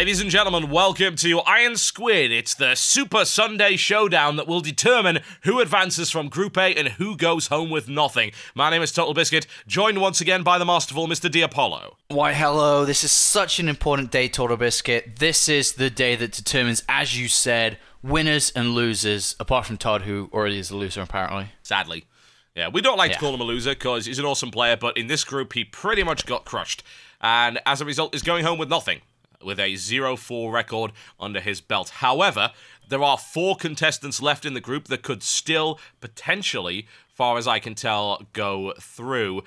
Ladies and gentlemen, welcome to IronSquid. It's the Super Sunday Showdown that will determine who advances from Group A and who goes home with nothing. My name is Total Biscuit, joined once again by the masterful Mr. Diapollo. Why, hello. This is such an important day, Total Biscuit. This is the day that determines, as you said, winners and losers, apart from Todd, who already is a loser, apparently. Sadly. Yeah, we don't like to call him a loser because he's an awesome player, but in this group, he pretty much got crushed. And as a result, is going home with nothing, with a 0-4 record under his belt. However, there are 4 contestants left in the group that could still potentially, far as I can tell, go through.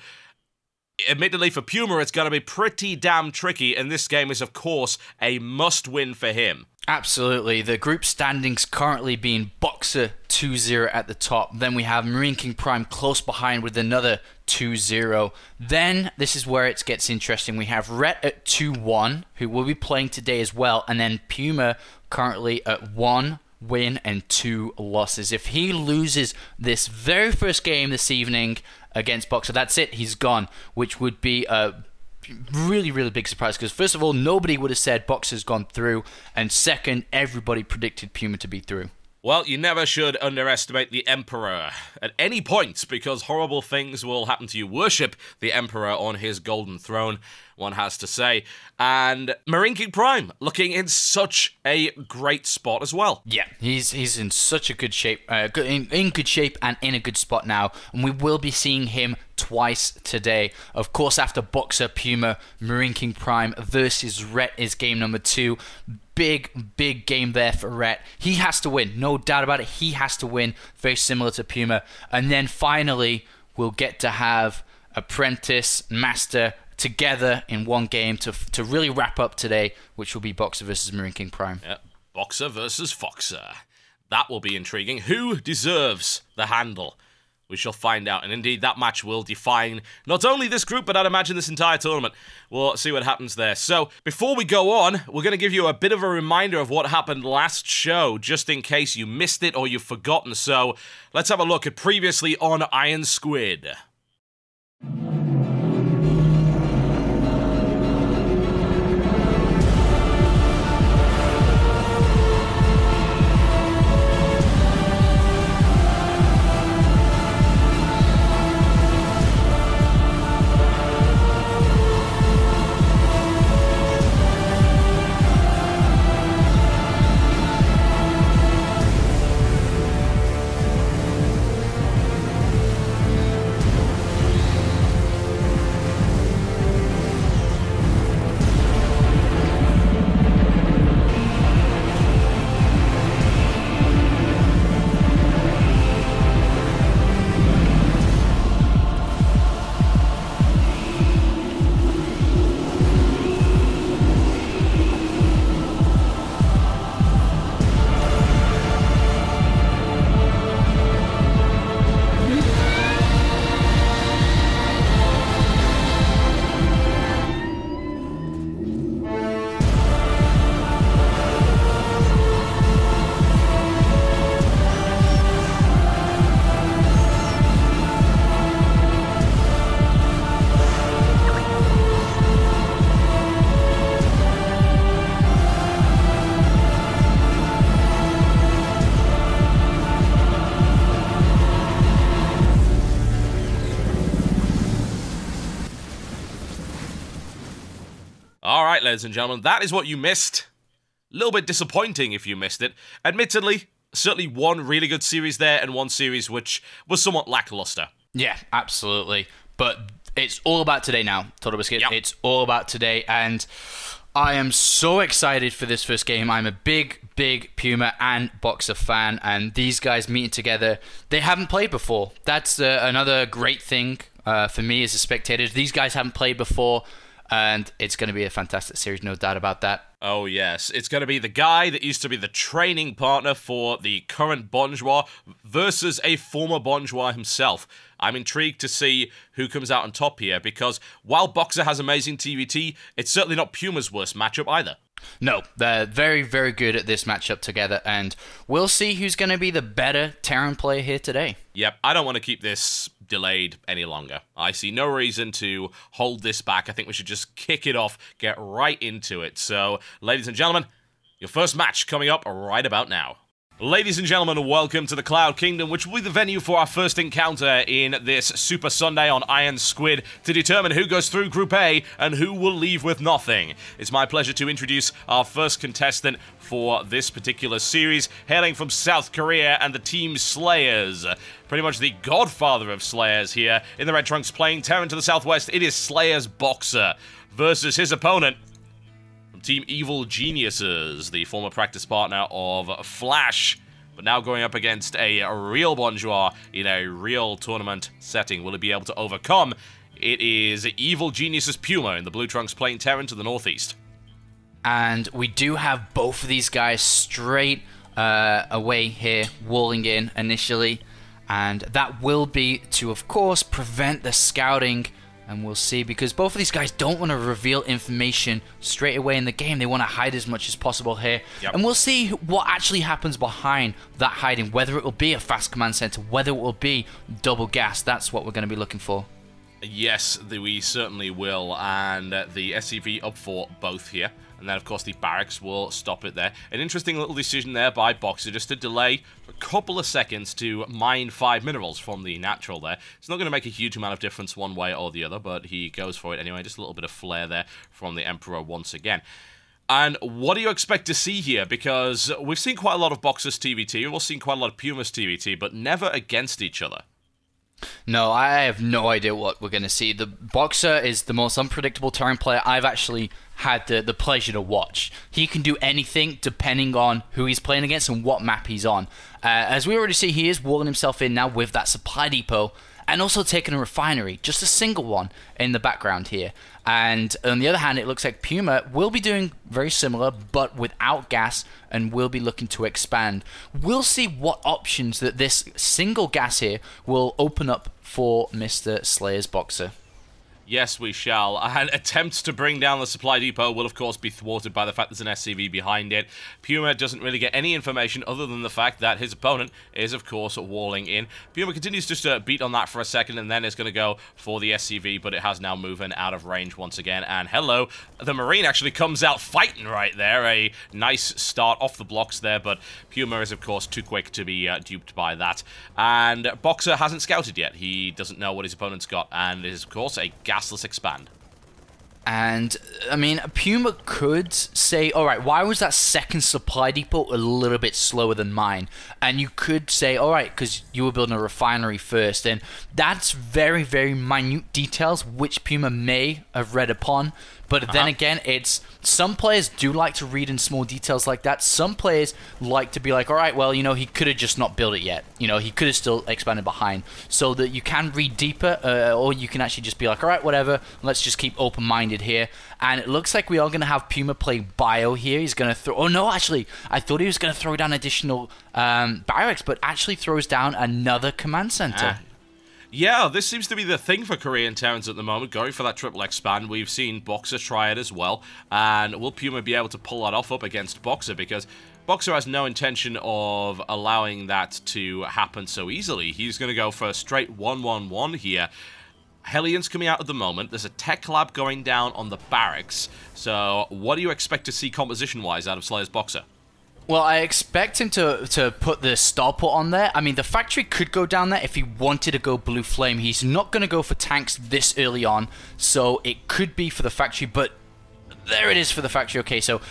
Admittedly, for Puma, it's going to be pretty damn tricky, and this game is, of course, a must-win for him. Absolutely. The group standings currently being Boxer 2-0 at the top. Then we have MarineKingPrime close behind with another 2-0. Then, this is where it gets interesting. We have Ret at 2-1, who will be playing today as well. And then Puma currently at 1 win and 2 losses. If he loses this very first game this evening against Boxer, that's it. He's gone, which would be a really big surprise, because first of all, nobody would have said Boxer's gone through, and second, everybody predicted Puma to be through. Well, you never should underestimate the Emperor at any point, because horrible things will happen to you. Worship the Emperor on his golden throne, one has to say. And MarineKingPrime looking in such a great spot as well. Yeah, he's in such a good shape, in good shape and in a good spot now, and we will be seeing him twice today. Of course, after Boxer, Puma, MarineKingPrime versus Ret is game number 2. Big game there for Ret. He has to win, no doubt about it. He has to win, very similar to Puma. And then finally, we'll get to have Apprentice, Master together in one game to really wrap up today, which will be Boxer versus MarineKingPrime. Yep, Boxer versus Foxer. That will be intriguing. Who deserves the handle? We shall find out, and indeed that match will define not only this group, but I'd imagine this entire tournament. We'll see what happens there. So, before we go on, we're going to give you a bit of a reminder of what happened last show, just in case you missed it or you've forgotten. So, let's have a look at previously on IronSquid. Alright, ladies and gentlemen, that is what you missed. A little bit disappointing if you missed it. Admittedly, certainly one really good series there and one series which was somewhat lackluster. Yeah, absolutely. But it's all about today now, Total Biscuit. Yep. It's all about today, and I am so excited for this first game. I'm a big Puma and Boxer fan, and these guys meeting together, they haven't played before. That's another great thing for me as a spectator. These guys haven't played before, and it's going to be a fantastic series, no doubt about that. Oh yes, it's going to be the guy that used to be the training partner for the current Bonjour versus a former Bonjour himself. I'm intrigued to see who comes out on top here, because while Boxer has amazing TvT, it's certainly not Puma's worst matchup either. No, they're very good at this matchup together, and we'll see who's going to be the better Terran player here today. Yep, I don't want to keep this delayed any longer. I see no reason to hold this back. I think we should just kick it off, get right into it. So, ladies and gentlemen, your first match coming up right about now. Ladies and gentlemen, welcome to the Cloud Kingdom, which will be the venue for our first encounter in this Super Sunday on IronSquid to determine who goes through Group A and who will leave with nothing. It's my pleasure to introduce our first contestant for this particular series, hailing from South Korea and the team Slayers. Pretty much the godfather of Slayers here in the red trunks playing Terran to the southwest. It is SlayerSBoxer versus his opponent, Team Evil Geniuses, the former practice partner of Flash, but now going up against a real Bonjour in a real tournament setting. Will he be able to overcome? It is Evil Geniuses Puma in the blue trunks playing Terran to the northeast. And we do have both of these guys straight away here, walling in initially. And that will be to, of course, prevent the scouting. And we'll see, because both of these guys don't want to reveal information straight away in the game. They want to hide as much as possible here. Yep. And we'll see what actually happens behind that hiding, whether it will be a fast command center, whether it will be double gas. That's what we're going to be looking for. Yes, we certainly will. And the SCV up for both here. And then, of course, the barracks will stop it there. An interesting little decision there by Boxer, just to delay a couple of seconds to mine 5 minerals from the natural there. It's not going to make a huge amount of difference one way or the other, but he goes for it anyway. Just a little bit of flair there from the Emperor once again. And what do you expect to see here? Because we've seen quite a lot of Boxer's TvT, we've also seen quite a lot of Puma's TvT, but never against each other. No, I have no idea what we're going to see. The Boxer is the most unpredictable Terran player I've actually had the pleasure to watch. He can do anything depending on who he's playing against and what map he's on. As we already see, he is walling himself in now with that supply depot and also taking a refinery, just a single one in the background here. And on the other hand, it looks like Puma will be doing very similar, but without gas, and will be looking to expand. We'll see what options that this single gas here will open up for Mr. SlayerSBoxer. Yes, we shall. And attempts to bring down the supply depot will, of course, be thwarted by the fact there's an SCV behind it. Puma doesn't really get any information other than the fact that his opponent is, of course, walling in. Puma continues just to beat on that for a second and then is going to go for the SCV, but it has now moved out of range once again. And hello, the Marine actually comes out fighting right there. A nice start off the blocks there, but Puma is, of course, too quick to be duped by that. And Boxer hasn't scouted yet. He doesn't know what his opponent's got, and is, of course, a gasless expand. And, I mean, Puma could say, alright, why was that second supply depot a little bit slower than mine? And you could say, alright, because you were building a refinery first. And that's very, very minute details which Puma may have read upon. But then again, it's some players do like to read in small details like that. Some players like to be like, all right, well, you know, he could have just not built it yet. You know, he could have still expanded behind. So that you can read deeper, or you can actually just be like, all right, whatever, let's just keep open-minded here. And it looks like we are going to have Puma play Bio here. He's going to throw... Oh, no, actually, I thought he was going to throw down additional barracks, but actually throws down another command center. Yeah, this seems to be the thing for Korean Terrans at the moment, going for that triple expand. We've seen Boxer try it as well, and will Puma be able to pull that off up against Boxer? Because Boxer has no intention of allowing that to happen so easily. He's going to go for a straight 1-1-1 here. Hellions coming out at the moment. There's a tech lab going down on the barracks. So what do you expect to see composition-wise out of SlayerSBoxer? Well, I expect him to put the starport on there. I mean, the factory could go down there if he wanted to go Blue Flame. He's not going to go for tanks this early on, so it could be for the factory, but there it is for the factory. Okay, so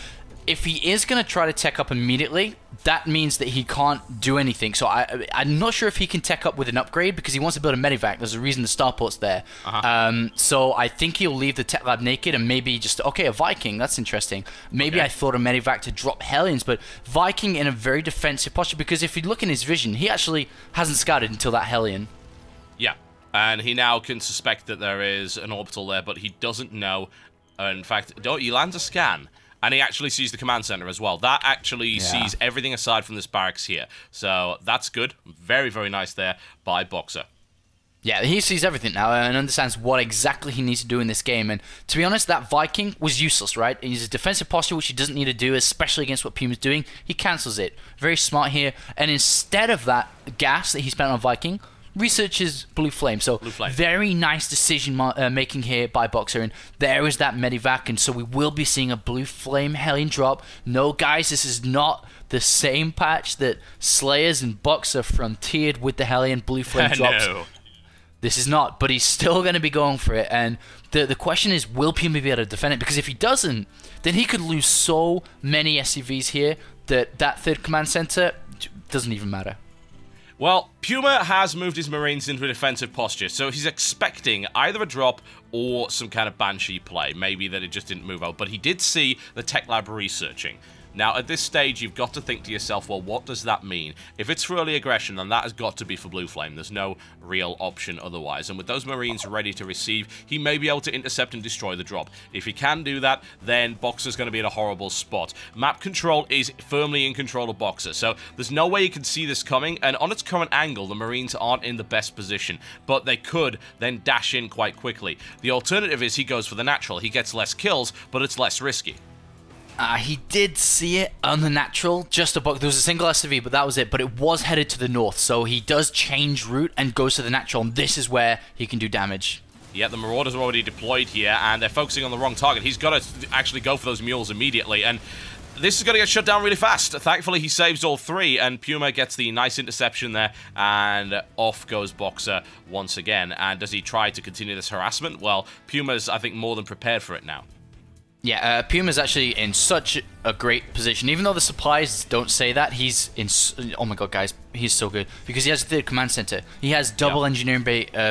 if he is going to try to tech up immediately, that means that he can't do anything. So I'm not sure if he can tech up with an upgrade because he wants to build a medivac. There's a reason the starport's there. So I think he'll leave the tech lab naked and maybe just, okay, a Viking. That's interesting. Maybe I thought a medivac to drop Hellions, but Viking in a very defensive posture because if you look in his vision, he actually hasn't scouted until that Hellion. Yeah, and he now can suspect that there is an orbital there, but he doesn't know. In fact, he lands a scan. And he actually sees the command center as well. That actually sees everything aside from this barracks here. So that's good. Very, very nice there by Boxer. Yeah, he sees everything now and understands what exactly he needs to do in this game. And to be honest, that Viking was useless, right? He's a defensive posture, which he doesn't need to do, especially against what Puma's doing. He cancels it. Very smart here. And instead of that gas that he spent on Viking, researches Blue Flame. So very nice decision making here by Boxer, and there is that Medivac, and so we will be seeing a Blue Flame Hellion drop. No, guys, this is not the same patch that Slayers and Boxer frontiered with the Hellion Blue Flame drops. No. This is not, but he's still going to be going for it, and the question is, will PuMa be able to defend it? Because if he doesn't, then he could lose so many SCVs here that third command center doesn't even matter. Well, PuMa has moved his Marines into a defensive posture, so he's expecting either a drop or some kind of Banshee play. Maybe that it just didn't move out, but he did see the Tech Lab researching. Now, at this stage, you've got to think to yourself, well, what does that mean? If it's for early aggression, then that has got to be for Blue Flame. There's no real option otherwise. And with those Marines ready to receive, he may be able to intercept and destroy the drop. If he can do that, then Boxer's going to be in a horrible spot. Map control is firmly in control of Boxer, so there's no way you can see this coming. And on its current angle, the Marines aren't in the best position, but they could then dash in quite quickly. The alternative is he goes for the natural. He gets less kills, but it's less risky. He did see it on the natural, just above. There was a single SCV, but that was it. But it was headed to the north, so he does change route and goes to the natural, and this is where he can do damage. Yeah, the Marauders are already deployed here, and they're focusing on the wrong target. He's got to actually go for those mules immediately, and this is going to get shut down really fast. Thankfully, he saves all three, and PuMa gets the nice interception there, and off goes Boxer once again. And does he try to continue this harassment? Well, PuMa's, I think, more than prepared for it now. Yeah, PuMa's actually in such a great position. Even though the supplies don't say that, he's in... Oh my god, guys, he's so good. Because he has a third command center. He has double engineering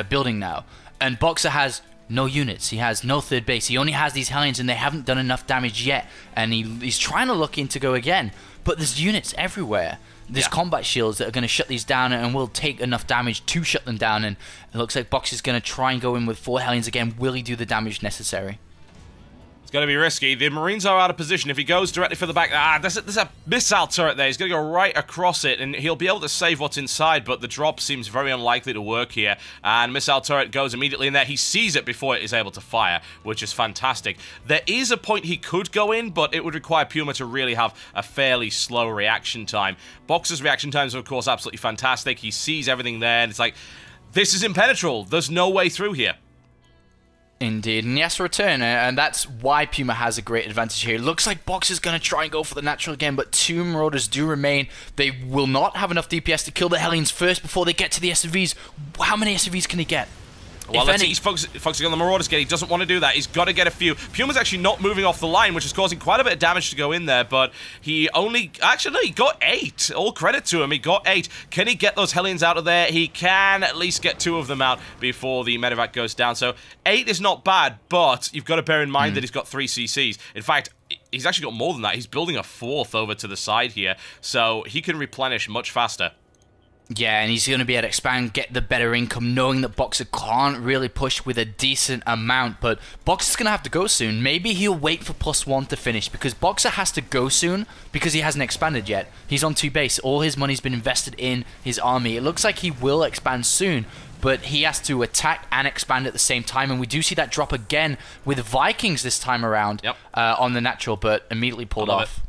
building now. And Boxer has no units. He has no third base. He only has these Hellions, and they haven't done enough damage yet. And he's trying to look in to go again. But there's units everywhere. There's combat shields that are going to shut these down and will take enough damage to shut them down. And it looks like Boxer's going to try and go in with 4 Hellions again. Will he do the damage necessary? Going to be risky. The Marines are out of position. If he goes directly for the back, there's a missile turret there. He's going to go right across it, and he'll be able to save what's inside, but the drop seems very unlikely to work here. And missile turret goes immediately in there. He sees it before it is able to fire, which is fantastic. There is a point he could go in, but it would require PuMa to really have a fairly slow reaction time. Boxer's reaction times are, of course, absolutely fantastic. He sees everything there, and it's like, this is impenetrable. There's no way through here. Indeed, and he has to return, and that's why PuMa has a great advantage here. It looks like Boxer's going to try and go for the natural again, but 2 Marauders do remain. They will not have enough DPS to kill the Hellions first before they get to the SCVs. How many SCVs can he get? Well, he's focusing on the Marauders again. He doesn't want to do that. He's got to get a few. PuMa's actually not moving off the line, which is causing quite a bit of damage to go in there, but he only... Actually, no, he got 8. All credit to him. He got 8. Can he get those Hellions out of there? He can at least get 2 of them out before the medevac goes down. So 8 is not bad, but you've got to bear in mind that he's got 3 CCs. In fact, he's actually got more than that. He's building a 4th over to the side here, so he can replenish much faster. Yeah, and he's going to be able to expand, get the better income, knowing that Boxer can't really push with a decent amount. But Boxer's going to have to go soon. Maybe he'll wait for +1 to finish, because Boxer has to go soon because he hasn't expanded yet. He's on 2 base. All his money's been invested in his army. It looks like he will expand soon, but he has to attack and expand at the same time. And we do see that drop again with Vikings this time around on the natural, but immediately pulled off.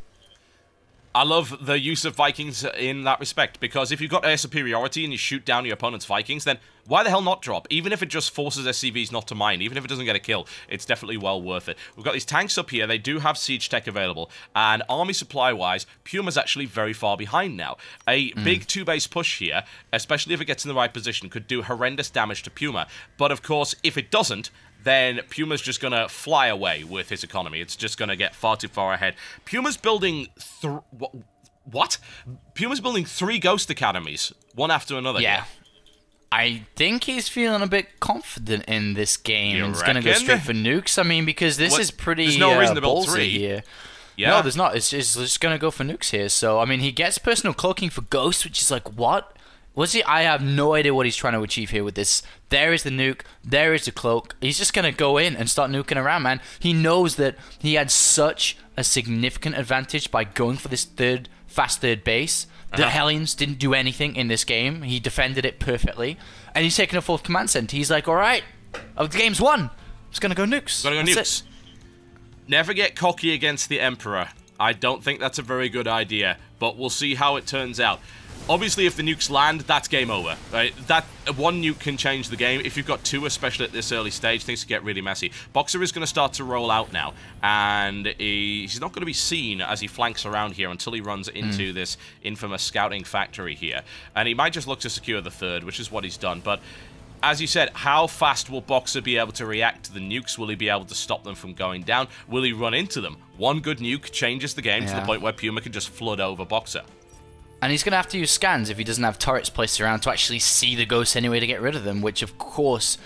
I love the use of Vikings in that respect, because if you've got air superiority and you shoot down your opponent's Vikings, then why the hell not drop? Even if it just forces SCVs not to mine, even if it doesn't get a kill, it's definitely well worth it. We've got these tanks up here. They do have siege tech available, and army supply-wise, PuMa's actually very far behind now. A big 2-base push here, especially if it gets in the right position, could do horrendous damage to PuMa. But of course, if it doesn't, then PuMa's just going to fly away with his economy. It's just going to get far too far ahead. PuMa's building... What? PuMa's building 3 Ghost Academies, one after another. Yeah. I think he's feeling a bit confident in this game. And he's going to go straight for nukes. I mean, because this is pretty There's no reason to build 3 here. Yeah. No, there's not. It's just going to go for nukes here. So, I mean, he gets personal cloaking for Ghost, which is like, what? What's he? I have no idea what he's trying to achieve here with this. There is the nuke. There is the cloak. He's just going to go in and start nuking around, man. He knows that he had such a significant advantage by going for this fast third base. The Hellions didn't do anything in this game. He defended it perfectly. And he's taking a 4th command center. He's like, all right, the game's won. I'm just going to go nukes. Gotta go nukes. Never get cocky against the Emperor. I don't think that's a very good idea, but we'll see how it turns out. Obviously, if the nukes land, that's game over. Right? That one nuke can change the game. If you've got two, especially at this early stage, things can get really messy. Boxer is going to start to roll out now, and he's not going to be seen as he flanks around here until he runs into this infamous scouting factory here. And he might just look to secure the third, which is what he's done. But as you said, how fast will Boxer be able to react to the nukes? Will he be able to stop them from going down? Will he run into them? One good nuke changes the game to the point where Puma can just flood over Boxer. And he's going to have to use scans if he doesn't have turrets placed around to actually see the ghosts anyway to get rid of them, which of course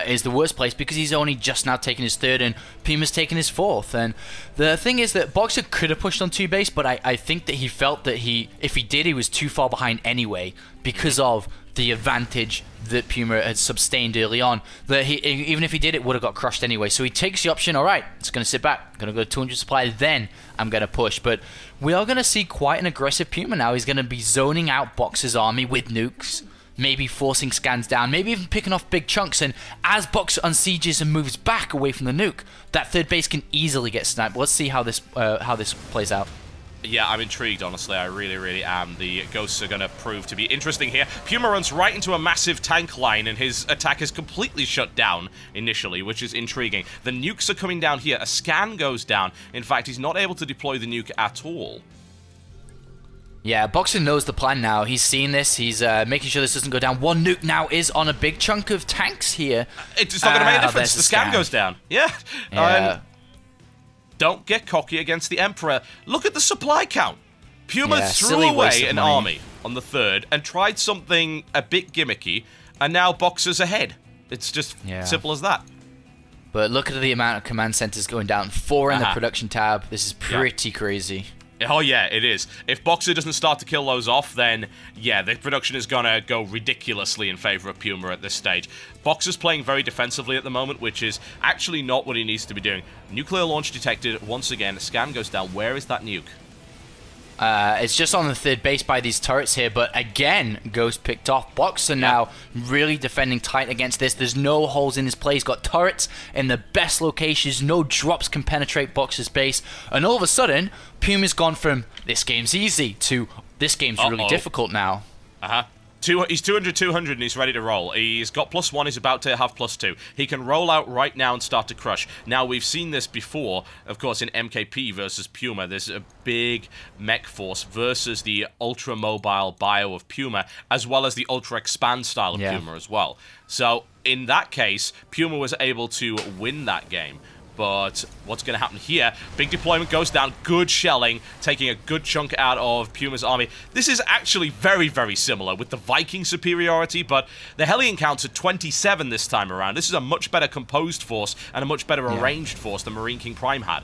is the worst place because he's only just now taken his third and Puma's taken his fourth. And the thing is that Boxer could have pushed on 2 base, but I think that he felt that if he did, he was too far behind anyway because of the advantage that Puma had sustained early on, that even if he did, it would have got crushed anyway. So he takes the option, alright, it's going to sit back, going to go 200 supply, then I'm going to push. But we are going to see quite an aggressive Puma now. He's going to be zoning out Boxer's army with nukes, maybe forcing scans down, maybe even picking off big chunks, and as Boxer unsieges and moves back away from the nuke, that third base can easily get sniped. Let's see how this plays out. Yeah, I'm intrigued, honestly. I really, really am. The ghosts are going to prove to be interesting here. Puma runs right into a massive tank line, and his attack is completely shut down initially, which is intriguing. The nukes are coming down here. A scan goes down. In fact, he's not able to deploy the nuke at all. Yeah, Boxer knows the plan now. He's seen this. He's making sure this doesn't go down. One nuke now is on a big chunk of tanks here. It's not going to make a difference. The scan goes down. Yeah. Don't get cocky against the Emperor. Look at the supply count. Puma threw away an army on the third and tried something a bit gimmicky, and now Boxer's ahead. It's just simple as that. But look at the amount of command centers going down. 4 in the production tab. This is pretty crazy. Oh, yeah, it is. If Boxer doesn't start to kill those off, then, yeah, the production is going to go ridiculously in favor of Puma at this stage. Boxer's playing very defensively at the moment, which is actually not what he needs to be doing. Nuclear launch detected once again. Scan goes down. Where is that nuke? It's just on the third base by these turrets here, but again, Ghost picked off. Boxer now really defending tight against this. There's no holes in his play. He's got turrets in the best locations. No drops can penetrate Boxer's base. And all of a sudden, Puma's gone from this game's easy to this game's really difficult now. He's 200-200 and he's ready to roll. He's got +1, he's about to have +2. He can roll out right now and start to crush. Now, we've seen this before, of course, in MKP versus Puma. There's a big mech force versus the ultra-mobile bio of Puma, as well as the ultra-expand style of Puma as well. So, in that case, Puma was able to win that game. But what's going to happen here? Big deployment goes down. Good shelling, taking a good chunk out of Puma's army. This is actually very, very similar with the Viking superiority, but the Hellion counts are 27 this time around. This is a much better composed force and a much better arranged force than MarineKingPrime had.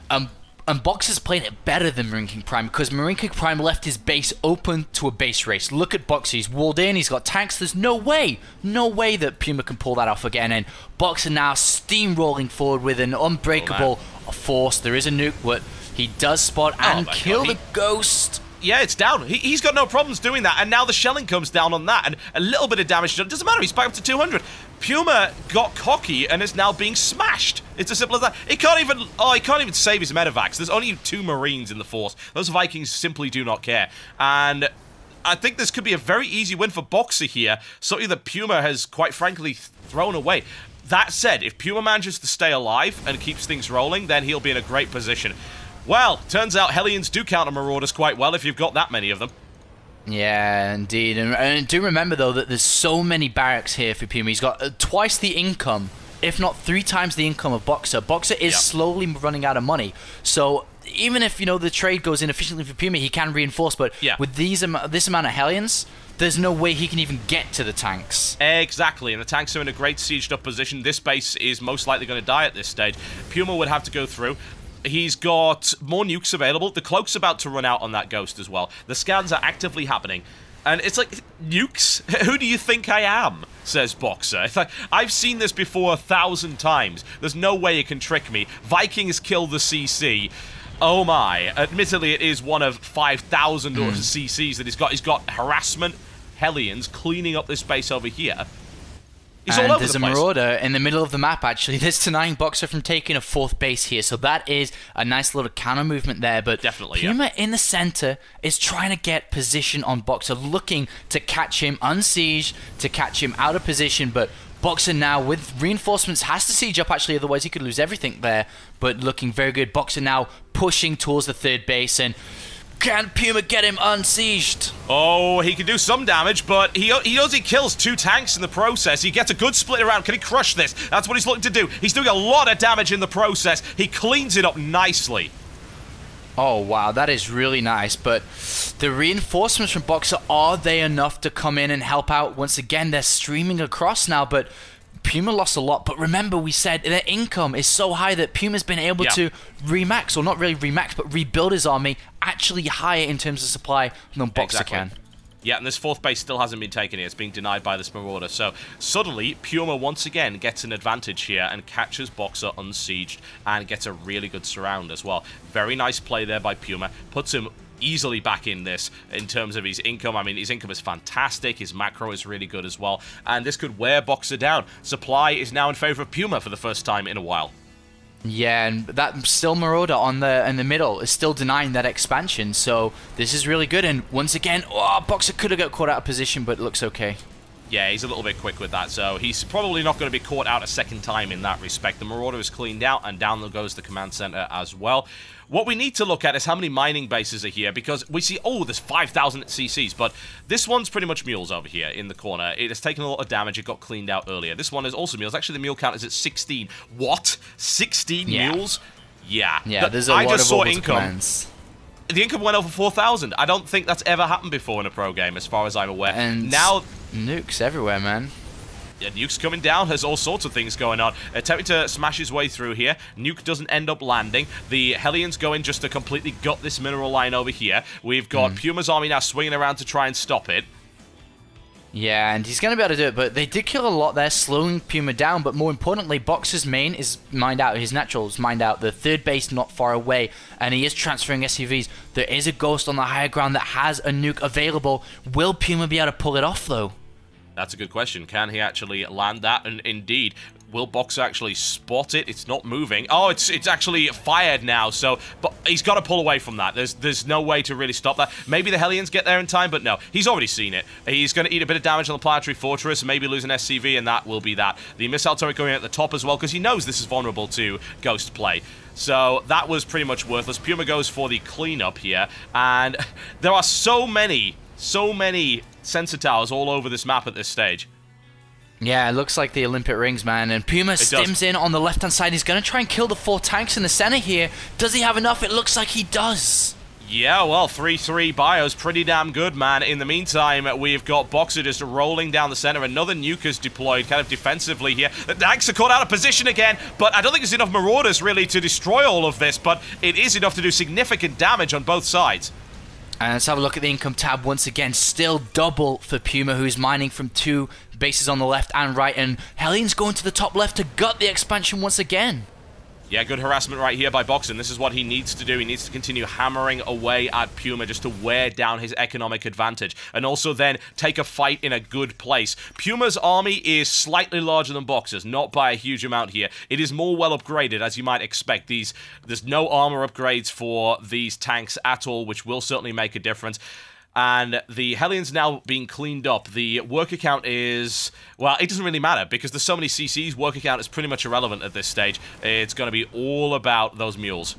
And Boxer's playing it better than MarineKingPrime because MarineKingPrime left his base open to a base race. Look at Boxer. He's walled in. He's got tanks. There's no way that Puma can pull that off again. And Boxer now steamrolling forward with an unbreakable force. There is a nuke, but he does spot and kill the ghost. Yeah, it's down. He's got no problems doing that. And now the shelling comes down on that. And a little bit of damage done. It doesn't matter. He's back up to 200. Puma got cocky and is now being smashed. It's as simple as that. He can't even save his medevacs. There's only 2 Marines in the force. Those Vikings simply do not care. And I think this could be a very easy win for Boxer here. Something that Puma has, quite frankly, thrown away. That said, if Puma manages to stay alive and keeps things rolling, then he'll be in a great position. Well, turns out Hellions do counter Marauders quite well if you've got that many of them. Yeah, indeed. And do remember, though, that there's so many barracks here for Puma. He's got twice the income, if not 3 times the income of Boxer. Boxer is slowly running out of money. So even if, the trade goes inefficiently for Puma, he can reinforce. But with this amount of Hellions, there's no way he can even get to the tanks. Exactly, and the tanks are in a great sieged up position. This base is most likely going to die at this stage. Puma would have to go through. He's got more nukes available. The cloak's about to run out on that ghost as well. The scans are actively happening. And it's like, nukes? Who do you think I am? Says Boxer. It's like, I've seen this before 1,000 times. There's no way it can trick me. Vikings kill the CC. Oh my. Admittedly, it is one of 5,000 CCs that he's got. He's got harassment, Hellions, cleaning up this base over here. He's all over there's the a place. Marauder in the middle of the map, actually. That's denying Boxer from taking a 4th base here. So that is a nice little counter movement there. But Definitely, Puma in the center is trying to get position on Boxer, looking to catch him unsieged, to catch him out of position. But Boxer now, with reinforcements, has to siege up, actually. Otherwise, he could lose everything there. But looking very good. Boxer now pushing towards the 3rd base. And can Puma get him unsieged? Oh, he can do some damage, but he only kills 2 tanks in the process. He gets a good split around. Can he crush this? That's what he's looking to do. He's doing a lot of damage in the process. He cleans it up nicely. Oh, wow, that is really nice. But the reinforcements from Boxer, are they enough to come in and help out? Once again, they're streaming across now, but Puma lost a lot. But remember, we said their income is so high that Puma's been able to remax, or not really remax, but rebuild his army actually higher in terms of supply than Boxer can. Yeah, and this 4th base still hasn't been taken here. It's being denied by this Marauder. So suddenly, Puma once again gets an advantage here and catches Boxer unsieged and gets a really good surround as well. Very nice play there by Puma. Puts him easily back in this in terms of his income. I mean, his income is fantastic. His macro is really good as well. And this could wear Boxer down. Supply is now in favor of Puma for the first time in a while. Yeah, and that still Marauder in the middle is still denying that expansion. So this is really good. And once again, Boxer could have got caught out of position, but it looks okay. Yeah, he's a little bit quick with that, so he's probably not going to be caught out a second time in that respect. The Marauder is cleaned out, and down goes the command center as well. What we need to look at is how many mining bases are here, because we see, oh, there's 5,000 CCs, but this one's pretty much mules over here in the corner. It has taken a lot of damage. It got cleaned out earlier. This one is also mules. Actually, the mule count is at 16. What? 16 mules? Yeah. Yeah, there's a lot of income. Commands. The income went over 4,000. I don't think that's ever happened before in a pro game, as far as I'm aware. And now, nukes everywhere, man. Yeah, Nuke's coming down, has all sorts of things going on. Attempting to smash his way through here. Nuke doesn't end up landing. The Hellions go in just to completely gut this mineral line over here. We've got Puma's army now swinging around to try and stop it. Yeah, and he's going to be able to do it, but they did kill a lot there, slowing Puma down, but more importantly, Boxer's main is mined out, his natural is mined out, the 3rd base not far away, and he is transferring SUVs. There is a Ghost on the higher ground that has a nuke available. Will Puma be able to pull it off, though? That's a good question. Can he actually land that? And indeed, will Boxer actually spot it? It's not moving. Oh, it's actually fired now, so but he's got to pull away from that. There's no way to really stop that. Maybe the Hellions get there in time, but no. He's already seen it. He's going to eat a bit of damage on the Planetary Fortress, maybe lose an SCV, and that will be that. The missile turret going at the top as well, because he knows this is vulnerable to Ghost play. So that was pretty much worthless. Puma goes for the cleanup here, and there are so many sensor towers all over this map at this stage. Yeah, it looks like the Olympic rings, man. And Puma stims in on the left-hand side. He's going to try and kill the 4 tanks in the center here. Does he have enough? It looks like he does. Yeah, well, 3-3 bios, pretty damn good, man. In the meantime, we've got Boxer just rolling down the center. Another nuke is deployed kind of defensively here. The tanks are caught out of position again, but I don't think there's enough Marauders, really, to destroy all of this, but it is enough to do significant damage on both sides. And let's have a look at the income tab once again. Still double for Puma, who's mining from 2 bases on the left and right. And Hellions going to the top left to gut the expansion once again. Yeah, good harassment right here by Boxer. This is what he needs to do. He needs to continue hammering away at Puma just to wear down his economic advantage. And also then take a fight in a good place. Puma's army is slightly larger than Boxer's, not by a huge amount here. It is more well upgraded, as you might expect. There's no armor upgrades for these tanks at all, which will certainly make a difference. And the Hellions now being cleaned up. The worker count is... well, it doesn't really matter, because there's so many CCs, worker count is pretty much irrelevant at this stage. It's going to be all about those mules.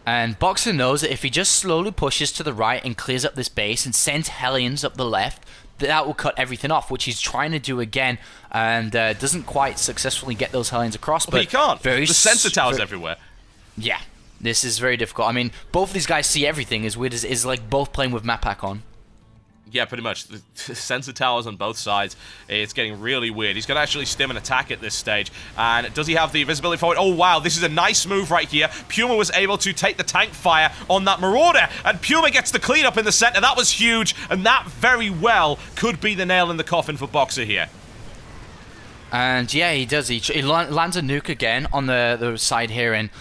And Boxer knows that if he just slowly pushes to the right and clears up this base and sends Hellions up the left, that will cut everything off, which he's trying to do again, and doesn't quite successfully get those Hellions across. But he can't. There's sensor towers everywhere. Yeah. This is very difficult. I mean, both of these guys see everything, as weird as is like both playing with map hack on. Yeah, pretty much. The sensor towers on both sides. It's getting really weird. He's going to actually stim an attack at this stage. And does he have the visibility forward? Oh, wow. This is a nice move right here. Puma was able to take the tank fire on that Marauder. And Puma gets the cleanup in the center. That was huge. And that very well could be the nail in the coffin for Boxer here. And yeah, he does. He lands a nuke again on the side here. And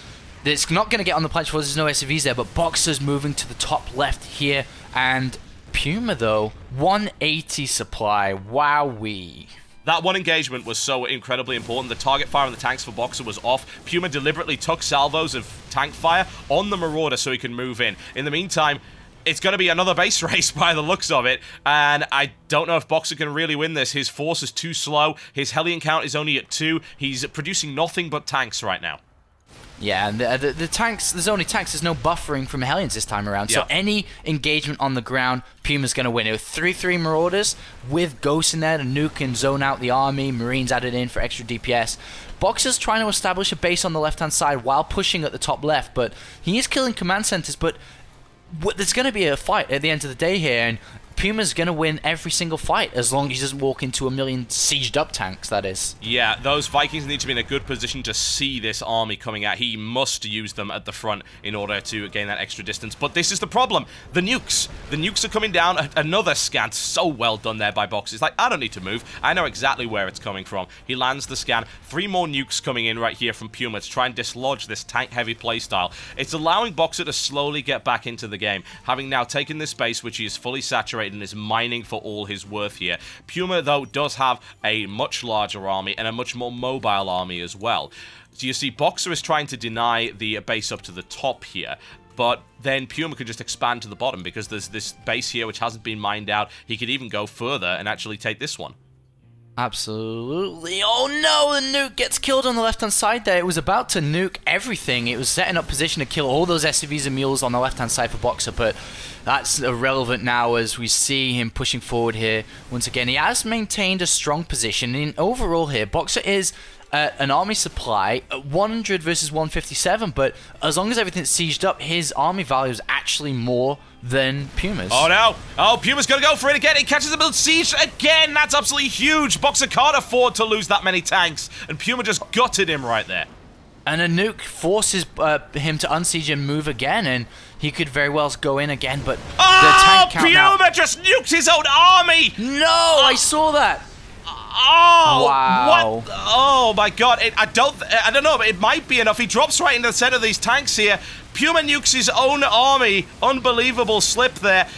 it's not going to get on the planche because there's no SUVs there, but Boxer's moving to the top left here, and Puma, though, 180 supply. Wowee. That one engagement was so incredibly important. The target fire on the tanks for Boxer was off. Puma deliberately took salvos of tank fire on the Marauder so he can move in. In the meantime, it's going to be another base race by the looks of it, and I don't know if Boxer can really win this. His force is too slow. His Hellion count is only at 2. He's producing nothing but tanks right now. Yeah, and the tanks, there's only tanks, there's no buffering from Hellions this time around. So any engagement on the ground, Puma's going to win. It was 3-3 Marauders with Ghosts in there to nuke and zone out the army, Marines added in for extra DPS. Boxer's trying to establish a base on the left-hand side while pushing at the top left, but he is killing command centers, but there's going to be a fight at the end of the day here, and Puma's going to win every single fight as long as he doesn't walk into a million sieged up tanks, that is. Yeah, those Vikings need to be in a good position to see this army coming out. He must use them at the front in order to gain that extra distance. But this is the problem. The nukes. The nukes are coming down. Another scan. So well done there by Box. It's like, I don't need to move. I know exactly where it's coming from. He lands the scan. 3 more nukes coming in right here from Puma to try and dislodge this tank-heavy playstyle. It's allowing Boxer to slowly get back into the game, having now taken this base, which he is fully saturated and is mining for all his worth here. Puma, though, does have a much larger army and a much more mobile army as well. So you see, Boxer is trying to deny the base up to the top here, but then Puma could just expand to the bottom because there's this base here which hasn't been mined out. He could even go further and actually take this one. Absolutely. Oh no, the nuke gets killed on the left-hand side there. It was about to nuke everything. It was setting up position to kill all those SCVs and mules on the left-hand side for Boxer, but that's irrelevant now as we see him pushing forward here. Once again, he has maintained a strong position. In overall here, Boxer is an army supply, 100 versus 157, but as long as everything's sieged up, his army value is actually more than Puma's. Oh no! Oh, Puma's gonna go for it again. He catches the build siege again. That's absolutely huge. Boxer can't afford to lose that many tanks, and Puma just gutted him right there. And a nuke forces him to unsiege and move again, and he could very well go in again, but the tank count Puma just nuked his own army! No, I saw that. Oh, wow. What? Oh my god, I don't know, but it might be enough. He drops right into the center of these tanks here. Puma nukes his own army. Unbelievable slip there.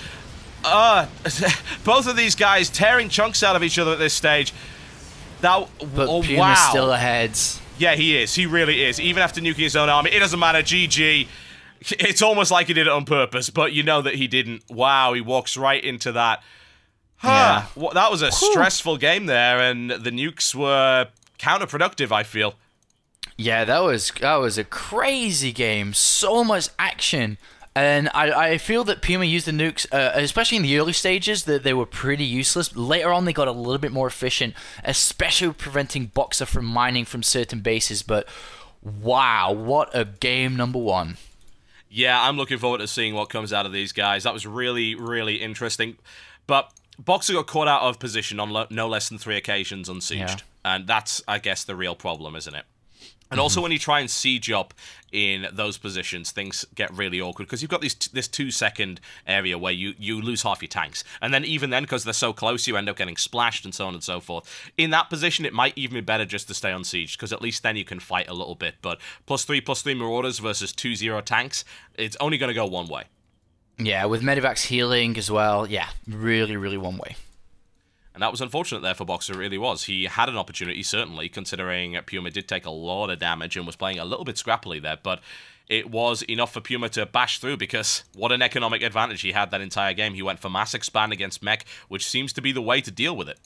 Both of these guys tearing chunks out of each other at this stage. But Puma's wow. still ahead. Yeah, he is. He really is. Even after nuking his own army, it doesn't matter. GG. It's almost like he did it on purpose, but you know that he didn't. Wow, he walks right into that. Yeah. That was a stressful game there, and the nukes were counterproductive, I feel. Yeah, that was a crazy game. So much action. And I feel that Puma used the nukes, especially in the early stages, that they were pretty useless. Later on, they got a little bit more efficient, especially preventing Boxer from mining from certain bases. But wow, what a game number 1. Yeah, I'm looking forward to seeing what comes out of these guys. That was really, really interesting. But Boxer got caught out of position on no less than 3 occasions unsieged. Yeah. And that's, I guess, the real problem, isn't it? And also when you try and siege up in those positions, things get really awkward because you've got this 2-second area where you lose half your tanks. And then even then, because they're so close, you end up getting splashed and so on and so forth. In that position, it might even be better just to stay unsieged because at least then you can fight a little bit. But +3/+3 Marauders versus 2-0 tanks, it's only going to go one way. Yeah, with Medivac's healing as well. Yeah, really, really one way. And that was unfortunate there for Boxer, it really was. He had an opportunity, certainly, considering Puma did take a lot of damage and was playing a little bit scrappily there, but it was enough for Puma to bash through because what an economic advantage he had that entire game. He went for mass expand against mech, which seems to be the way to deal with it.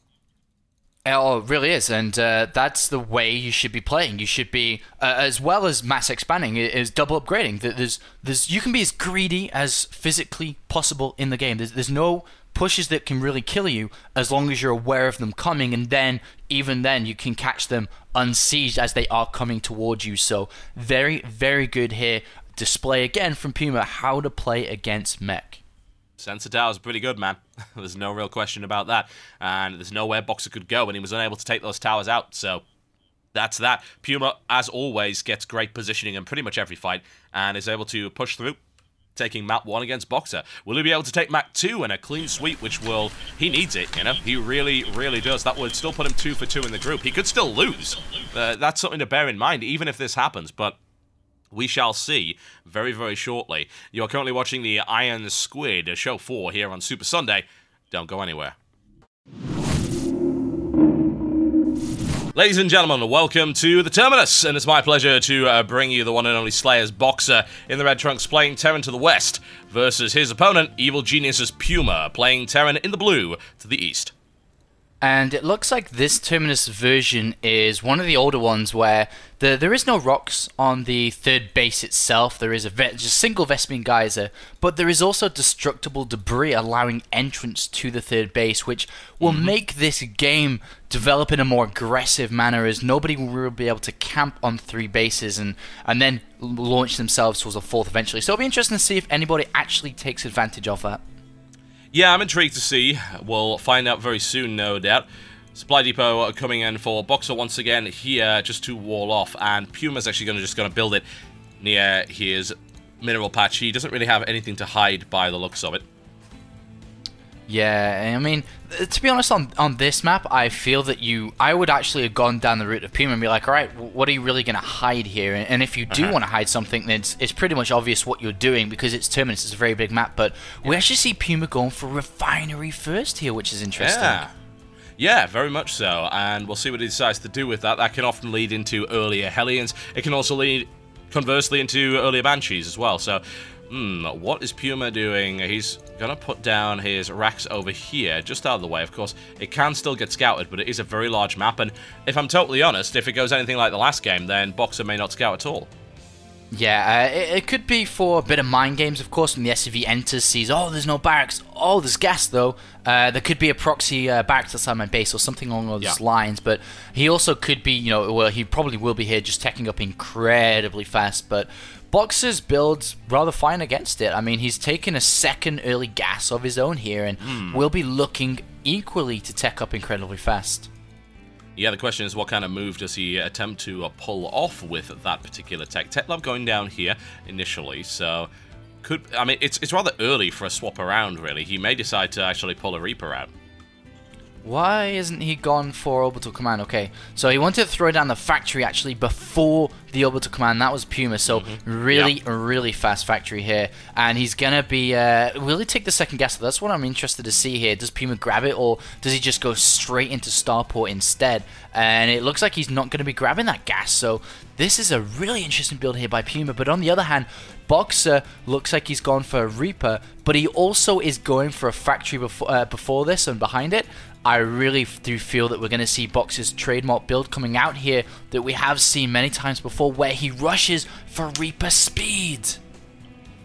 Oh, it really is, and that's the way you should be playing. You should be, as well as mass expanding, is double upgrading. You can be as greedy as physically possible in the game. There's no pushes that can really kill you as long as you're aware of them coming, and then even then you can catch them unsieged as they are coming towards you. So very, very good here. Display again from Puma how to play against mech. Sensor towers are pretty good, man. There's no real question about that. And there's nowhere Boxer could go, and he was unable to take those towers out. So that's that. Puma, as always, gets great positioning in pretty much every fight and is able to push through, taking map 1 against Boxer. Will he be able to take map 2 and a clean sweep, which will... He needs it, you know? He really, really does. That would still put him 2 for 2 in the group. He could still lose. That's something to bear in mind, even if this happens, but... we shall see very, very shortly. You are currently watching the IronSquid Show 4 here on Super Sunday. Don't go anywhere. Ladies and gentlemen, welcome to the Terminus, and it's my pleasure to bring you the one and only SlayerSBoxer in the red trunks playing Terran to the west versus his opponent, Evil Genius's Puma, playing Terran in the blue to the east. And it looks like this Terminus version is one of the older ones where there is no rocks on the third base itself. There is a just single Vespene geyser, but there is also destructible debris allowing entrance to the third base, which will make this game develop in a more aggressive manner, as nobody will be able to camp on three bases and then launch themselves towards a fourth eventually. So it'll be interesting to see if anybody actually takes advantage of that. Yeah, I'm intrigued to see. We'll find out very soon, no doubt. Supply depot coming in for Boxer once again here, just to wall off, and Puma's actually just going to build it near his mineral patch. He doesn't really have anything to hide by the looks of it. Yeah, I mean, to be honest, on this map, I feel that I would actually have gone down the route of Puma and be like, alright, what are you really going to hide here? And if you do want to hide something, then it's pretty much obvious what you're doing, because it's Terminus, it's a very big map, but we actually see Puma going for Refinery first here, which is interesting. Yeah, very much so, and we'll see what he decides to do with that. That can often lead into earlier Hellions. It can also lead, conversely, into earlier Banshees as well, so... what is Puma doing? He's going to put down his racks over here, just out of the way. Of course, it can still get scouted, but it is a very large map, and if I'm totally honest, if it goes anything like the last game, then Boxer may not scout at all. Yeah, it could be for a bit of mind games, of course, when the SCV enters, sees, oh, there's no barracks, oh, there's gas, though. There could be a proxy barracks outside my base or something along those lines, but he also could be, well, he probably will be here just teching up incredibly fast, but Boxer's build's rather fine against it. I mean, he's taken a second early gas of his own here, and will be looking equally to tech up incredibly fast. Yeah, the question is, what kind of move does he attempt to pull off with that particular tech? Tech love going down here initially, so I mean, it's rather early for a swap around, really. He may decide to actually pull a Reaper out. Why isn't he gone for Orbital Command? Okay, so he wanted to throw down the factory actually before the Orbital Command. That was Puma, so really fast factory here. And he's going to be... will he take the second gas? That's what I'm interested to see here. Does Puma grab it, or does he just go straight into Starport instead? And it looks like he's not going to be grabbing that gas, so this is a really interesting build here by Puma. But on the other hand, Boxer looks like he's gone for a Reaper, but he also is going for a factory before this and behind it. I really do feel that we're going to see Boxer's trademark build coming out here that we have seen many times before, where he rushes for Reaper speed.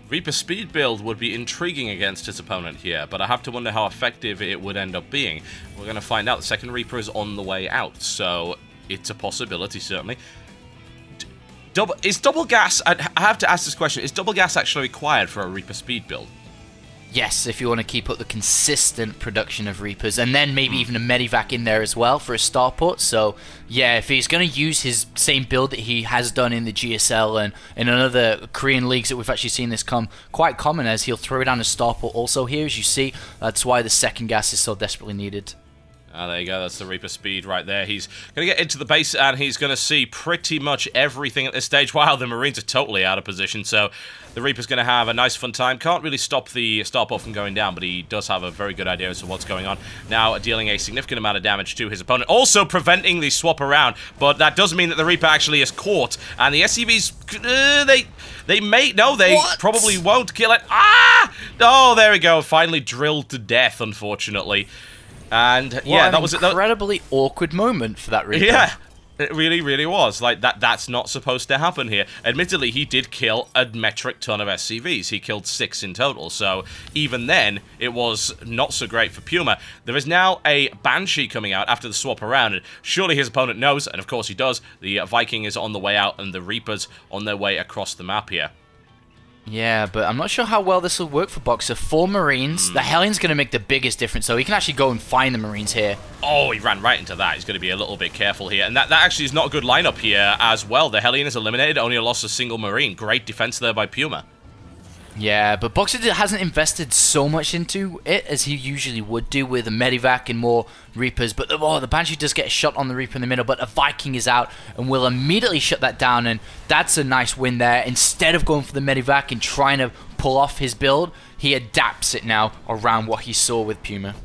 Reaper speed build would be intriguing against his opponent here, but I have to wonder how effective it would end up being. We're going to find out. The second Reaper is on the way out, so it's a possibility, certainly. Is double gas... I have to ask this question. Is double gas actually required for a Reaper speed build? Yes, if you want to keep up the consistent production of Reapers, and then maybe even a Medivac in there as well for a starport. So yeah, if he's going to use his same build that he has done in the GSL and in other Korean leagues that we've actually seen this come quite common, as he'll throw down a starport also here, as you see. That's why the second gas is so desperately needed. Ah, there you go, that's the Reaper speed right there. He's going to get into the base, and he's going to see pretty much everything at this stage. Wow, the Marines are totally out of position, so the Reaper's going to have a nice fun time. Can't really stop the starport from going down, but he does have a very good idea as to what's going on. Now dealing a significant amount of damage to his opponent, also preventing the swap around, but that does mean that the Reaper actually is caught, and the SCVs, they may, no, they probably won't kill it. Ah! Oh, there we go, finally drilled to death, unfortunately. And yeah, that was an incredibly awkward moment for that Reaper. Yeah, it really, really was. Like, that's not supposed to happen here. Admittedly, he did kill a metric ton of SCVs. He killed 6 in total, so even then, it was not so great for Puma. There is now a Banshee coming out after the swap around, and surely his opponent knows, and of course he does. The Viking is on the way out, and the Reapers on their way across the map here. Yeah, but I'm not sure how well this will work for Boxer. 4 Marines. The Hellion's going to make the biggest difference, so he can actually go and find the Marines here. Oh, he ran right into that. He's going to be a little bit careful here. And that actually is not a good lineup here as well. The Hellion is eliminated, only lost a single Marine. Great defense there by Puma. Yeah, but Boxer hasn't invested so much into it as he usually would do with a Medivac and more Reapers. But the Banshee does get a shot on the Reaper in the middle, but a Viking is out and will immediately shut that down, and that's a nice win there. Instead of going for the Medivac and trying to pull off his build, he adapts it now around what he saw with Puma.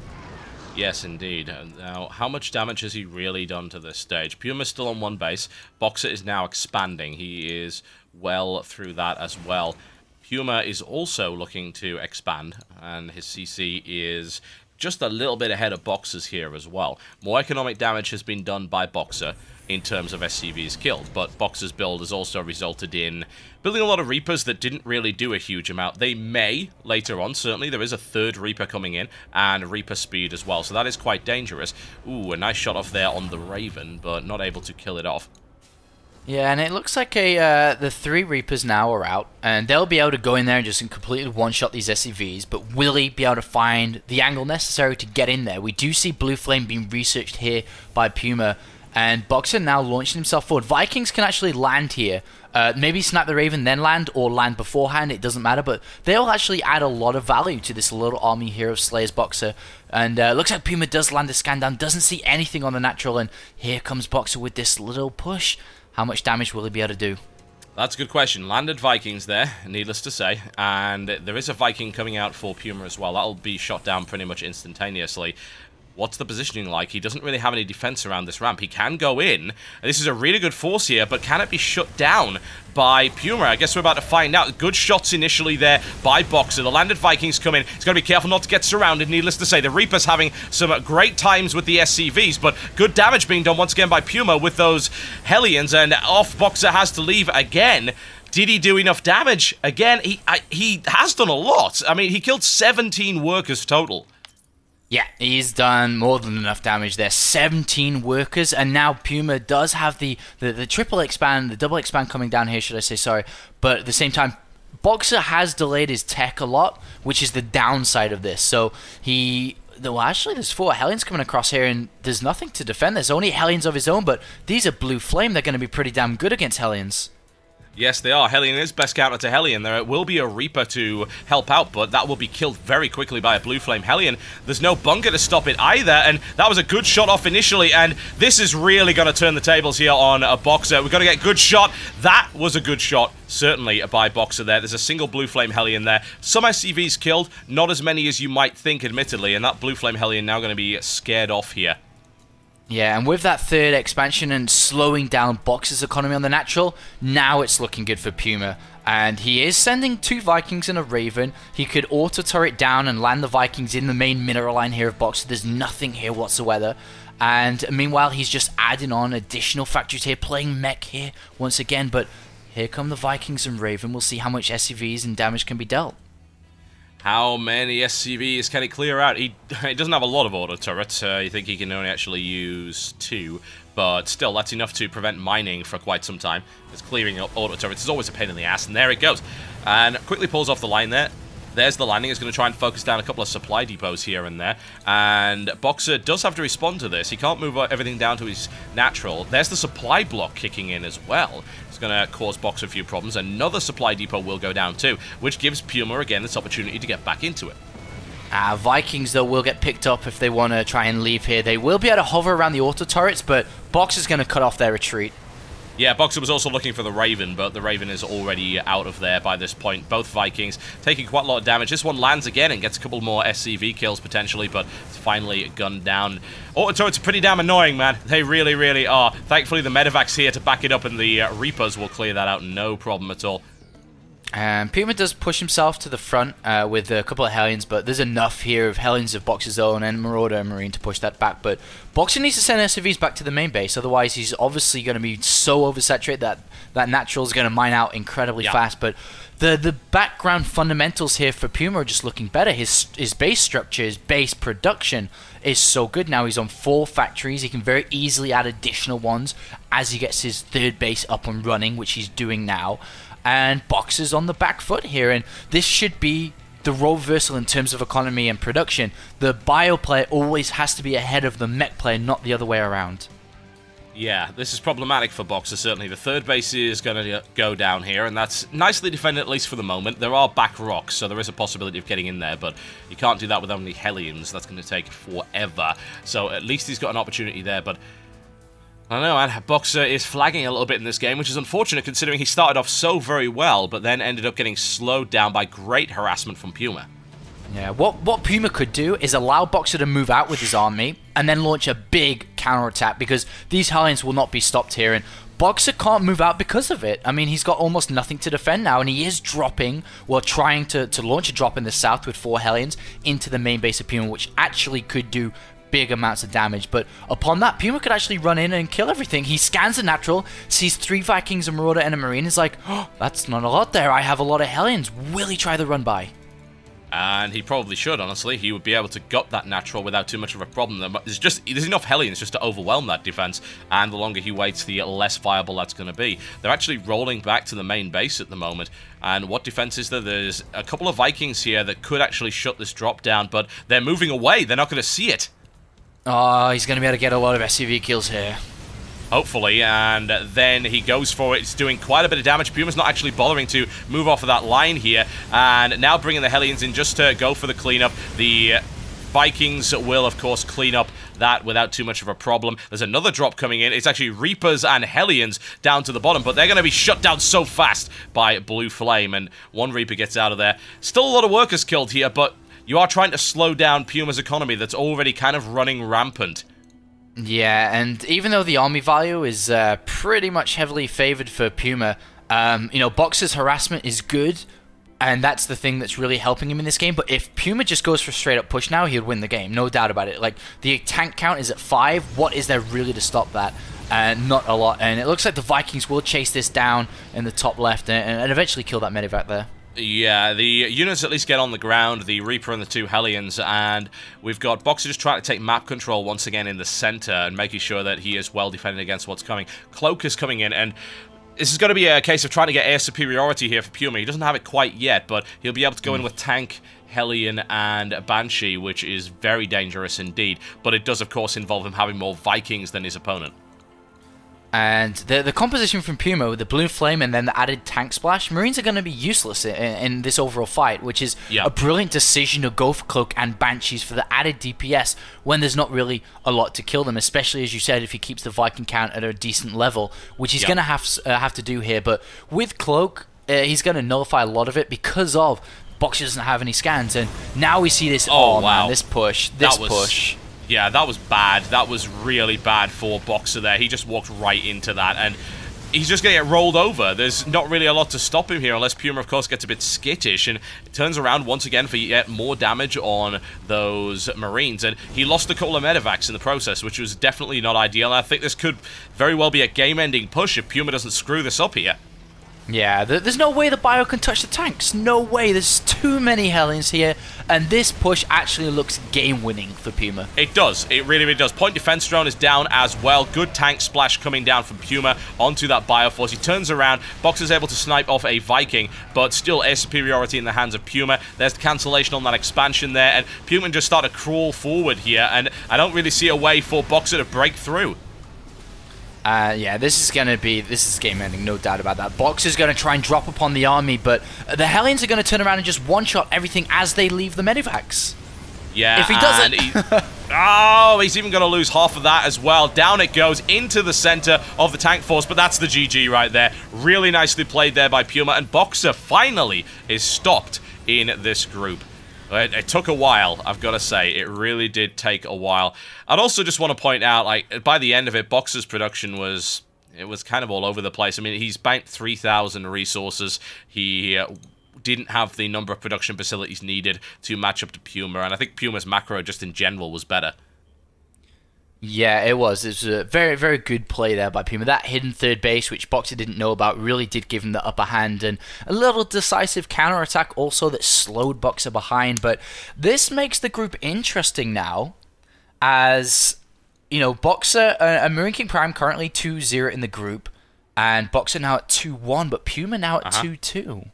Yes, indeed. Now, how much damage has he really done to this stage? Puma's still on one base. Boxer is now expanding. He is well through that as well. Puma is also looking to expand, and his CC is just a little bit ahead of Boxer's here as well. More economic damage has been done by Boxer in terms of SCVs killed, but Boxer's build has also resulted in building a lot of Reapers that didn't really do a huge amount. They may, later on, certainly, there is a third Reaper coming in, and Reaper speed as well, so that is quite dangerous. Ooh, a nice shot off there on the Raven, but not able to kill it off. Yeah, and it looks like the 3 Reapers now are out, and they'll be able to go in there and just completely one-shot these SCVs, but will he be able to find the angle necessary to get in there? We do see Blue Flame being researched here by Puma, and Boxer now launching himself forward. Vikings can actually land here. Maybe snap the Raven, then land, or land beforehand, it doesn't matter, but they'll actually add a lot of value to this little army here of SlayerSBoxer. And looks like Puma does land a scan down, doesn't see anything on the natural, and here comes Boxer with this little push. How much damage will he be able to do? That's a good question. Landed Vikings there, needless to say. And there is a Viking coming out for Puma as well. That'll be shot down pretty much instantaneously. What's the positioning like? He doesn't really have any defense around this ramp. He can go in. This is a really good force here, but can it be shut down by Puma? I guess we're about to find out. Good shots initially there by Boxer. The landed Vikings come in. He's got to be careful not to get surrounded, needless to say. The Reaper's having some great times with the SCVs, but good damage being done once again by Puma with those Hellions, and off Boxer has to leave again. Did he do enough damage? Again, he has done a lot. I mean, he killed 17 workers total. Yeah, he's done more than enough damage there. 17 workers, and now Puma does have the triple expand, the double expand coming down here, should I say, sorry. But at the same time, Boxer has delayed his tech a lot, which is the downside of this. So well, actually, there's 4 Hellions coming across here, and there's nothing to defend. There's only Hellions of his own, but these are Blue Flame. They're going to be pretty damn good against Hellions. Yes, they are. Hellion is best counter to Hellion. There will be a Reaper to help out, but that will be killed very quickly by a Blue Flame Hellion. There's no bunker to stop it either, and that was a good shot off initially, and this is really going to turn the tables here on a Boxer. We've got to get a good shot. That was a good shot, certainly, by Boxer there. There's a single Blue Flame Hellion there. Some SCVs killed, not as many as you might think, admittedly, and that Blue Flame Hellion now going to be scared off here. Yeah, and with that third expansion and slowing down Boxer's economy on the natural, now it's looking good for Puma. And he is sending 2 Vikings and a Raven. He could auto-turret down and land the Vikings in the main mineral line here of Boxer. There's nothing here whatsoever. And meanwhile, he's just adding on additional factories here, playing mech here once again. But here come the Vikings and Raven. We'll see how much SCVs and damage can be dealt. How many SCVs can he clear out? He doesn't have a lot of auto turrets. You think he can only actually use 2, but still, that's enough to prevent mining for quite some time. Because clearing auto turrets is always a pain in the ass, and there it goes. And quickly pulls off the line there. There's the landing. He's going to try and focus down a couple of supply depots here and there. And Boxer does have to respond to this. He can't move everything down to his natural. There's the supply block kicking in as well. It's going to cause Boxer a few problems. Another supply depot will go down too, which gives Puma again this opportunity to get back into it. Vikings, though, will get picked up if they want to try and leave here. They will be able to hover around the auto turrets, but Boxer's going to cut off their retreat. Yeah, Boxer was also looking for the Raven, but the Raven is already out of there by this point. Both Vikings taking quite a lot of damage. This one lands again and gets a couple more SCV kills potentially, but it's finally gunned down. Auto turrets are pretty damn annoying, man. They really, really are. Thankfully, the Medevac's here to back it up, and the Reapers will clear that out. No problem at all. Puma does push himself to the front with a couple of Hellions, but there's enough here of Hellions of Boxer's own and Marauder and Marine to push that back. But Boxer needs to send SCVs back to the main base, otherwise he's obviously going to be so oversaturated that natural is going to mine out incredibly fast. But the background fundamentals here for Puma are just looking better. His base structure, his base production is so good now. He's on 4 factories. He can very easily add additional ones as he gets his third base up and running, which he's doing now. And Boxer's on the back foot here, and this should be the role reversal in terms of economy and production. The bio player always has to be ahead of the mech player, not the other way around. Yeah, this is problematic for Boxer, certainly. The third base is going to go down here, and that's nicely defended, at least for the moment. There are back rocks, so there is a possibility of getting in there, but you can't do that with only Hellions. That's going to take forever. So at least he's got an opportunity there, but I don't know, man. Boxer is flagging a little bit in this game, which is unfortunate considering he started off so very well, but then ended up getting slowed down by great harassment from Puma. Yeah, what Puma could do is allow Boxer to move out with his army and then launch a big counterattack, because these Hellions will not be stopped here, and Boxer can't move out because of it. I mean, he's got almost nothing to defend now, and he is dropping, well, trying to launch a drop in the south with 4 Hellions into the main base of Puma, which actually could do big amounts of damage. But upon that, Puma could actually run in and kill everything. He scans the natural, sees 3 Vikings, a Marauder, and a Marine. He's like, oh, that's not a lot there. I have a lot of Hellions. Will he try the run by? And he probably should, honestly. He would be able to gut that natural without too much of a problem. There's enough Hellions just to overwhelm that defense, and the longer he waits, the less viable that's going to be. They're actually rolling back to the main base at the moment, and what defense is there? There's a couple of Vikings here that could actually shut this drop down, but they're moving away. They're not going to see it. Oh, he's going to be able to get a lot of SCV kills here. Hopefully, and then he goes for it. It's doing quite a bit of damage. Puma's not actually bothering to move off of that line here, and now bringing the Hellions in just to go for the cleanup. The Vikings will, of course, clean up that without too much of a problem. There's another drop coming in. It's actually Reapers and Hellions down to the bottom, but they're going to be shut down so fast by Blue Flame, and one Reaper gets out of there. Still a lot of workers killed here, but you are trying to slow down Puma's economy that's already kind of running rampant. Yeah, and even though the army value is pretty much heavily favored for Puma, you know, Boxer's harassment is good, and that's the thing that's really helping him in this game. But if Puma just goes for straight up push now, he would win the game, no doubt about it. Like, the tank count is at 5. What is there really to stop that? Not a lot, and it looks like the Vikings will chase this down in the top left and eventually kill that medevac there. Yeah, the units at least get on the ground, the Reaper and the 2 Hellions, and we've got Boxer just trying to take map control once again in the center and making sure that he is well defended against what's coming. Cloak is coming in, and this is going to be a case of trying to get air superiority here for Puma. He doesn't have it quite yet, but he'll be able to go in with Tank, Hellion, and Banshee, which is very dangerous indeed. But it does, of course, involve him having more Vikings than his opponent. And the composition from Puma with the Blue Flame and then the added tank splash, Marines are going to be useless in this overall fight, which is a brilliant decision to go for Cloak and Banshees for the added DPS when there's not really a lot to kill them, especially, as you said, if he keeps the Viking count at a decent level, which he's going to have to do here. But with Cloak, he's going to nullify a lot of it because of Boxer doesn't have any scans, and now we see this, wow, man, this push. Yeah, that was bad. That was really bad for Boxer there. He just walked right into that, and he's just going to get rolled over. There's not really a lot to stop him here, unless Puma, of course, gets a bit skittish, and turns around once again for yet more damage on those Marines. And he lost a couple of medevacs in the process, which was definitely not ideal. And I think this could very well be a game-ending push if Puma doesn't screw this up here. Yeah, there's no way the bio can touch the tanks. No way. There's too many Hellions here, and this push actually looks game-winning for Puma. It does. It really, really does. Point defense drone is down as well. Good tank splash coming down from Puma onto that Bioforce. He turns around. Boxer's able to snipe off a Viking, but still air superiority in the hands of Puma. There's the cancellation on that expansion there, and Puma just start to crawl forward here, and I don't really see a way for Boxer to break through. Yeah, this is game ending, no doubt about that. Boxer's going to try and drop upon the army, but the Hellions are going to turn around and just one-shot everything as they leave the medevacs. Yeah, if he doesn't. Oh, he's even going to lose half of that as well. Down it goes into the center of the tank force, but that's the GG right there. Really nicely played there by Puma, and Boxer finally is stopped in this group. It took a while, I've got to say. It really did take a while. I'd also just want to point out, like, by the end of it, Boxer's production was kind of all over the place. I mean, he's banked 3,000 resources. He didn't have the number of production facilities needed to match up to Puma, and I think Puma's macro just in general was better. Yeah, it was. It was a very, very good play there by Puma. That hidden third base, which Boxer didn't know about, really did give him the upper hand. And a little decisive counterattack also that slowed Boxer behind. But this makes the group interesting now, as, you know, Boxer and MarineKingPrime currently 2-0 in the group, and Boxer now at 2-1, but Puma now at 2-2.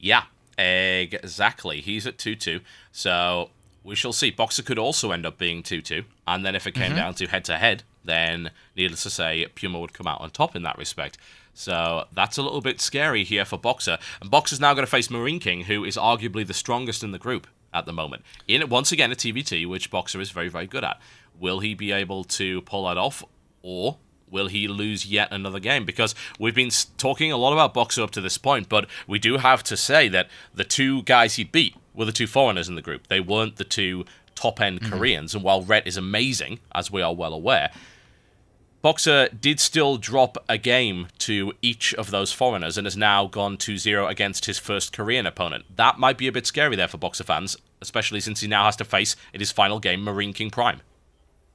Yeah, exactly. He's at 2-2, so we shall see. Boxer could also end up being 2-2, and then if it came down to head-to-head, then, needless to say, Puma would come out on top in that respect. So that's a little bit scary here for Boxer. And Boxer's now going to face MarineKing, who is arguably the strongest in the group at the moment. Once again, a TvT, which Boxer is very, very good at. Will he be able to pull that off, or will he lose yet another game? Because we've been talking a lot about Boxer up to this point, but we do have to say that the two guys he beat, were the two foreigners in the group. They weren't the two top-end Koreans. And while Rhett is amazing, as we are well aware, Boxer did still drop a game to each of those foreigners and has now gone 2-0 against his first Korean opponent. That might be a bit scary there for Boxer fans, especially since he now has to face, in his final game, MarineKingPrime.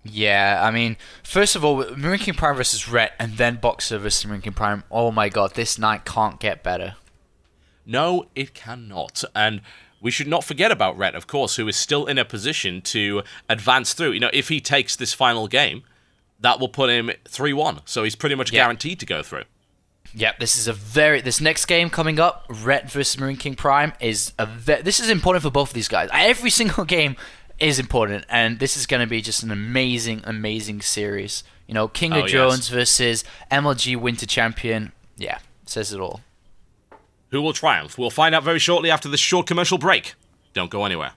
Yeah, I mean, first of all, MarineKingPrime versus Rhett, and then Boxer versus MarineKingPrime. Oh my god, this night can't get better. No, it cannot. And we should not forget about Rhett, of course, who is still in a position to advance through. You know, if he takes this final game, that will put him 3-1. So he's pretty much guaranteed to go through. Yep, this next game coming up, Rhett versus MarineKingPrime, this is important for both of these guys. Every single game is important, and this is going to be just an amazing, amazing series. You know, King of Drones versus MLG Winter Champion. Yeah, says it all. Who will triumph? We'll find out very shortly after this short commercial break. Don't go anywhere.